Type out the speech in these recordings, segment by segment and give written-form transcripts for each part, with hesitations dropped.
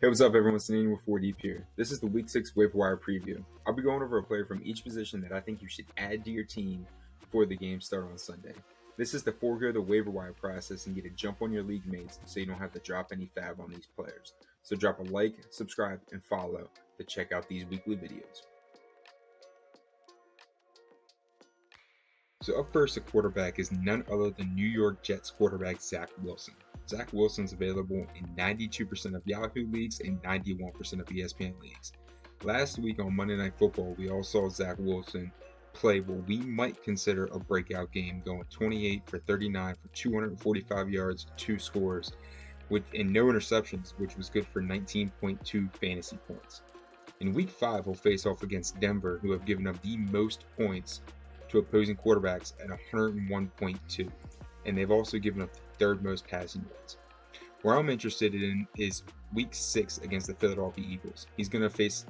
Hey, what's up, everyone? Sanaynay with 4 Deep here. This is the Week 6 Waiver Wire preview. I'll be going over a player from each position that I think you should add to your team before the game start on Sunday. This is to forego the waiver wire process and get a jump on your league mates so you don't have to drop any fab on these players. So drop a like, subscribe, and follow to check out these weekly videos. So up first, the quarterback is none other than New York Jets quarterback Zach Wilson. Zach Wilson's available in 92% of Yahoo leagues and 91% of ESPN leagues. Last week on Monday Night Football, we all saw Zach Wilson play what we might consider a breakout game, going 28 for 39 for 245 yards, 2 scores, and no interceptions, which was good for 19.2 fantasy points. In Week 5, he'll face off against Denver, who have given up the most points to opposing quarterbacks at 101.2, and they've also given up the third most passing yards. Where I'm interested in is Week 6 against the Philadelphia Eagles. He's going to face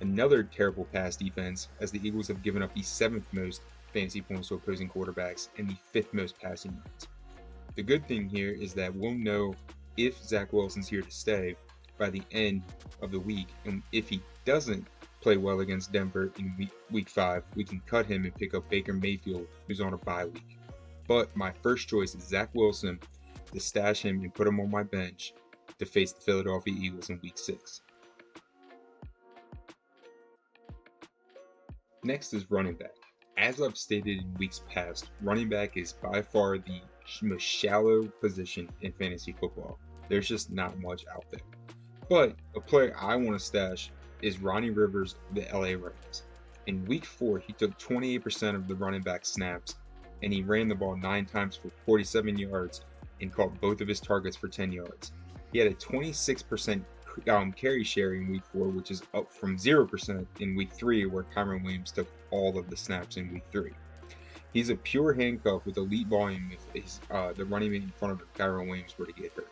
another terrible pass defense, as the Eagles have given up the 7th most fantasy points to opposing quarterbacks and the 5th most passing yards. The good thing here is that we'll know if Zach Wilson's here to stay by the end of the week, and if he doesn't play well against Denver in week 5, we can cut him and pick up Baker Mayfield, who's on a bye week. But my first choice is Zach Wilson, to stash him and put him on my bench to face the Philadelphia Eagles in Week 6. Next is running back. As I've stated in weeks past, running back is by far the most shallow position in fantasy football. There's just not much out there. But a player I want to stash is Ronnie Rivers of the LA Rams. In Week 4, he took 28% of the running back snaps, and he ran the ball 9 times for 47 yards and caught both of his targets for 10 yards. He had a 26% carry share in Week 4, which is up from 0% in Week 3, where Kyren Williams took all of the snaps in Week 3. He's a pure handcuff with elite volume if the running mate in front of Kyren Williams were to get hurt.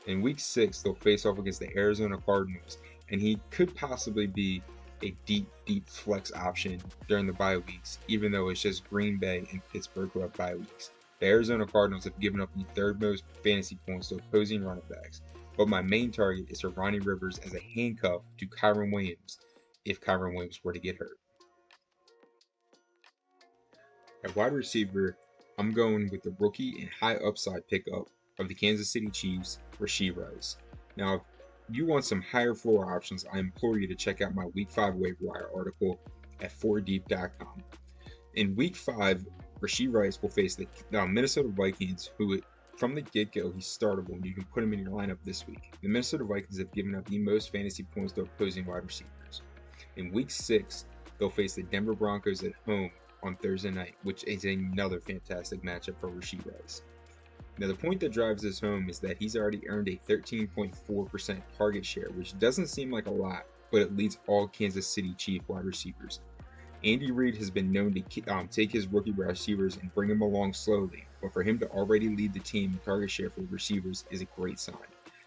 In Week 6, they'll face off against the Arizona Cardinals, and he could possibly be a deep flex option during the bye weeks, even though it's just Green Bay and Pittsburgh who have bye weeks. The Arizona Cardinals have given up the 3rd most fantasy points to opposing running backs, but my main target is for Ronnie Rivers as a handcuff to Kyren Williams if Kyren Williams were to get hurt. At wide receiver, I'm going with the rookie and high upside pickup of the Kansas City Chiefs, Rashid Rice. Now, if you want some higher floor options, I implore you to check out my Week 5 waiver wire article at 4deep.com. In Week 5, Rashid Rice will face the Minnesota Vikings, who from the get-go, he's startable, and you can put him in your lineup this week. The Minnesota Vikings have given up the most fantasy points to opposing wide receivers. In Week 6, they'll face the Denver Broncos at home on Thursday night, which is another fantastic matchup for Rashid Rice. Now, the point that drives this home is that he's already earned a 13.4% target share, which doesn't seem like a lot, but it leads all Kansas City Chief wide receivers. Andy Reid has been known to take his rookie receivers and bring them along slowly, but for him to already lead the team in target share for receivers is a great sign.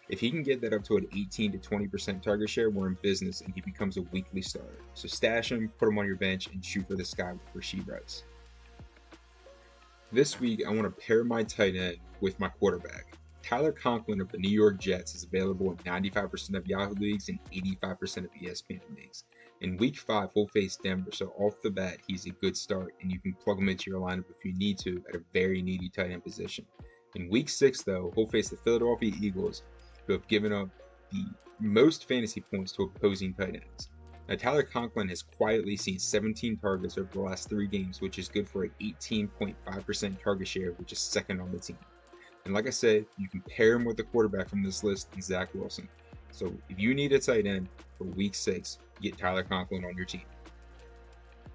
If he can get that up to an 18 to 20% target share, we're in business and he becomes a weekly starter. So stash him, put him on your bench, and shoot for the sky with Rashid Rice. This week, I want to pair my tight end with my quarterback. Tyler Conklin of the New York Jets is available in 95% of Yahoo leagues and 85% of ESPN leagues. In Week 5, he'll face Denver, so off the bat, he's a good start, and you can plug him into your lineup if you need to at a very needy tight end position. In Week 6, though, he'll face the Philadelphia Eagles, who have given up the most fantasy points to opposing tight ends. Now, Tyler Conklin has quietly seen 17 targets over the last 3 games, which is good for an 18.5% target share, which is second on the team. And like I said, you can pair him with the quarterback from this list, Zach Wilson. So if you need a tight end for Week 6, get Tyler Conklin on your team.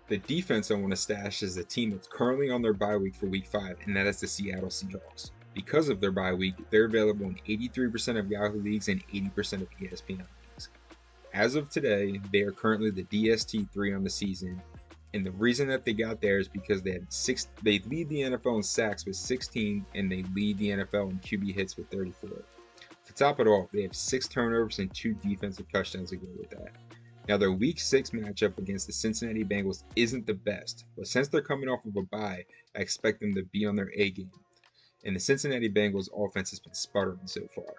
The defense I want to stash is a team that's currently on their bye week for Week 5, and that is the Seattle Seahawks. Because of their bye week, they're available in 83% of Yahoo leagues and 80% of ESPN leagues. As of today, they are currently the DST3 on the season, and the reason that they got there is because they lead the NFL in sacks with 16, and they lead the NFL in QB hits with 34. To top it off, they have 6 turnovers and 2 defensive touchdowns to go with that. Now, their Week 6 matchup against the Cincinnati Bengals isn't the best, but since they're coming off of a bye, I expect them to be on their A game. And the Cincinnati Bengals offense has been sputtering so far.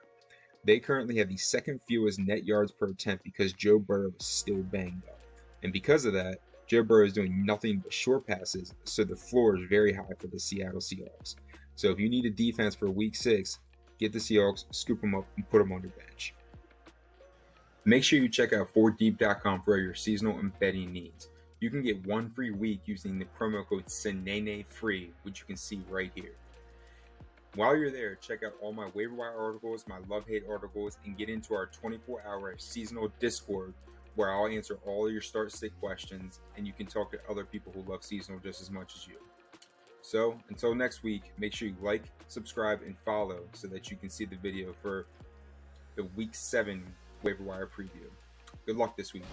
They currently have the second fewest net yards per attempt because Joe Burrow is still banged up. And because of that, Joe Burrow is doing nothing but short passes, so the floor is very high for the Seattle Seahawks. So if you need a defense for week 6, get the Seahawks, scoop them up, and put them on your bench. Make sure you check out 4deep.com for your seasonal and betting needs. You can get 1 free week using the promo code Sanaynay free, which you can see right here. While you're there, check out all my waiver wire articles, my love-hate articles, and get into our 24-hour seasonal Discord where I'll answer all of your start-sit questions, and you can talk to other people who love seasonal just as much as you. So, until next week, make sure you like, subscribe, and follow so that you can see the video for the Week 7 waiver wire preview. Good luck this week.